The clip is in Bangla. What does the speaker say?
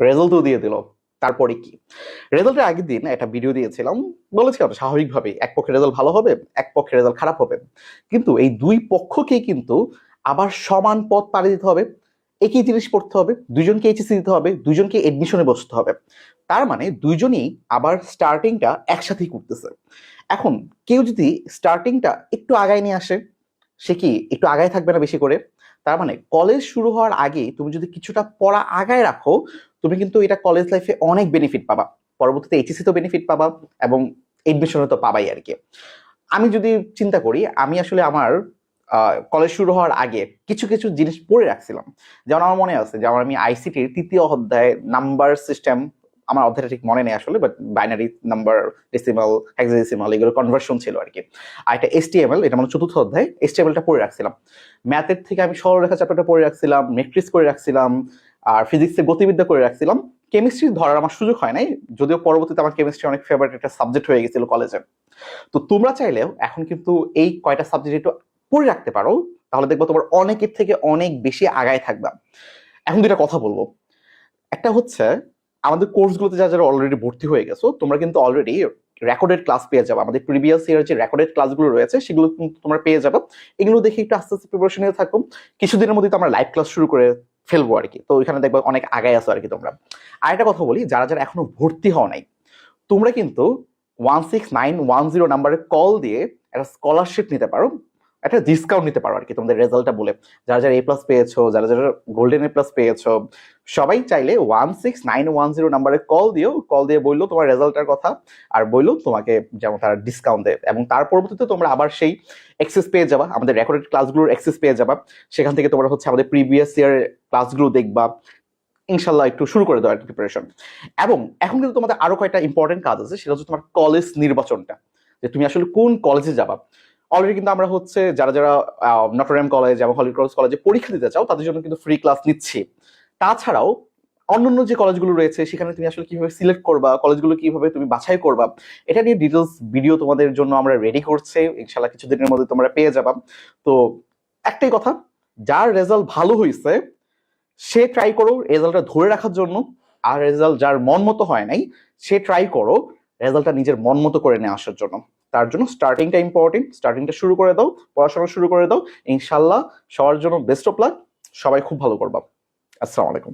রেজাল্টও দিয়ে দিল। তারপরে কি? রেজাল্টের আগের দিন একটা ভিডিও দিয়েছিলাম, বলেছিলাম স্বাভাবিকভাবেই এক পক্ষের রেজাল্ট ভালো হবে, এক পক্ষের রেজাল্ট খারাপ হবে। কিন্তু এই দুই পক্ষকেই কিন্তু আবার সমান পথ পাড়ি দিতে হবে, একই জিনিস পড়তে হবে, দুইজনকে এইচএসসি দিতে হবে, দুইজনকে এডমিশনে বসতে হবে। তার মানে দুইজনই আবার স্টার্টিংটা একসাথেই করতেছে। এখন কেউ যদি স্টার্টিংটা একটু আগায় নিয়ে আসে, সে কি একটু আগায় থাকবে না বেশি করে? তার মানে কলেজ শুরু হওয়ার আগে তুমি যদি কিছুটা পড়া আগায় রাখো, তুমি কিন্তু এটা কলেজ লাইফে অনেক বেনিফিট পাবা। পরবর্তীতে এইচএসসি তো বেনিফিট পাবা এবং এডমিশনে তো পাবাই আর কি। আমি যদি চিন্তা করি, আমি আসলে আমার কলেজ শুরু হওয়ার আগে কিছু কিছু জিনিস পড়ে রাখছিলাম। যেমন আমার মনে আছে, যেমন আমি আইসিটির ৩য় অধ্যায় নাম্বার সিস্টেম, আমার অধ্যায়টা ঠিক মনে নেই আসলে, but binary number, decimal, hexadecimal এগুলো কনভার্সন ছিল আর কি। আর একটা এসটিএমএল, এটা মানে ৪র্থ অধ্যায়, এসটিএমএলটা পড়ে রাখছিলাম। ম্যাথের থেকে আমি সরলরেখা চ্যাপ্টারটা পড়ে রাখছিলাম, ম্যাট্রিক্স করে রাখছিলাম, আর ফিজিক্সে গতিবিদ্যা করে রাখছিলাম। কেমিস্ট্রি ধরার আমার সুযোগ হয় নাই, যদিও পরবর্তীতে আমার কেমিস্ট্রি অনেক ফেভারিট একটা সাবজেক্ট হয়ে গেছিল কলেজে। তো তোমরা চাইলেও এখন কিন্তু এই কয়টা সাবজেক্ট একটু পড়ে রাখতে পারো, তাহলে দেখবো তোমার অনেকের থেকে অনেক বেশি আগায় থাকবা। এখন দুইটা কথা বলবো। একটা হচ্ছে, আমাদের কোর্সগুলোতে যারা যারা অলরেডি ভর্তি হয়ে গেছো, তোমরা কিন্তু অলরেডি রেকর্ডেড ক্লাস পেয়ে যাবে। আমাদের প্রিভিয়াস ইয়ার যে রেকর্ডেড ক্লাসগুলো রয়েছে সেগুলো কিন্তু তোমরা পেয়ে যাবে। এগুলো দেখে একটু আস্তে আস্তে প্রিপারেশন নিয়ে থাকো। কিছুদিনের মধ্যে তো আমরা লাইভ ক্লাস শুরু করে ফেলবো আর কি, তো ওইখানে দেখবো অনেক আগায় আছো আর কি তোমরা। আর একটা কথা বলি, যারা যারা এখনো ভর্তি হও নাই, তোমরা কিন্তু 16910 নাম্বারে কল দিয়ে একটা স্কলারশিপ নিতে পারো, একটা ডিসকাউন্ট নিতে পারো আর কি তোমাদের রেজাল্টটা বলে। যারা যারা A+ পেয়েছো, যারা যারা গোল্ডেন A+ পেয়েছো, সবাই চাইলে 16910 নাম্বারে কল দিয়ে বললো তোমার রেজাল্টের কথা, আর বললো তোমাকে যেমন তারা ডিসকাউন্ট দেয়। এবং তার পরবর্তীতে তোমরা আবার সেই অ্যাক্সেস পেয়ে যাবা, আমাদের রেকর্ডেড ক্লাসগুলোর অ্যাক্সেস পেয়ে যাবা। সেখান থেকে তোমরা হচ্ছে আমাদের প্রিভিয়াস ইয়ারের ক্লাসগুলো দেখবা, ইনশাল্লাহ একটু শুরু করে দাও প্রিপারেশন। এবং এখন কিন্তু তোমাদের আরো কয়েকটা ইম্পর্টেন্ট কাজ আছে, সেটা হচ্ছে তোমার কলেজ নির্বাচনটা, যে তুমি আসলে কোন কলেজে যাবা। অলরেডি কিন্তু আমরা হচ্ছে যারা যারা নটরডেম কলেজ এবং হলি ক্রস কলেজে পরীক্ষা দিতে চাও, তাদের জন্য কিন্তু ফ্রি ক্লাস নিচ্ছি। তাছাড়াও অন্যান্য যে কলেজগুলো রয়েছে, সেখানে তুমি আসলে কিভাবে সিলেক্ট করবা, কলেজগুলো কিভাবে তুমি বাছাই করবা, এটা নিয়ে ডিটেলস ভিডিও তোমাদের জন্য আমরা রেডি করছি, ইনশাল্লাহ কিছুদিনের মধ্যে তোমরা পেয়ে যাবা। তো একটাই কথা, যার রেজাল্ট ভালো হয়েছে সে ট্রাই করো রেজাল্টটা ধরে রাখার জন্য, আর রেজাল্ট যার মন মতো হয় নাই সে ট্রাই করো রেজাল্টটা নিজের মন মতো করে নিয়ে আসার জন্য। তার জন্য স্টার্টিংটা ইম্পর্টেন্ট, স্টার্টিংটা শুরু করে দাও, পড়াশোনা শুরু করে দাও। ইনশাল্লাহ সবার জন্য বেস্ট অফ লাক, সবাই খুব ভালো করবা। আসসালামু আলাইকুম।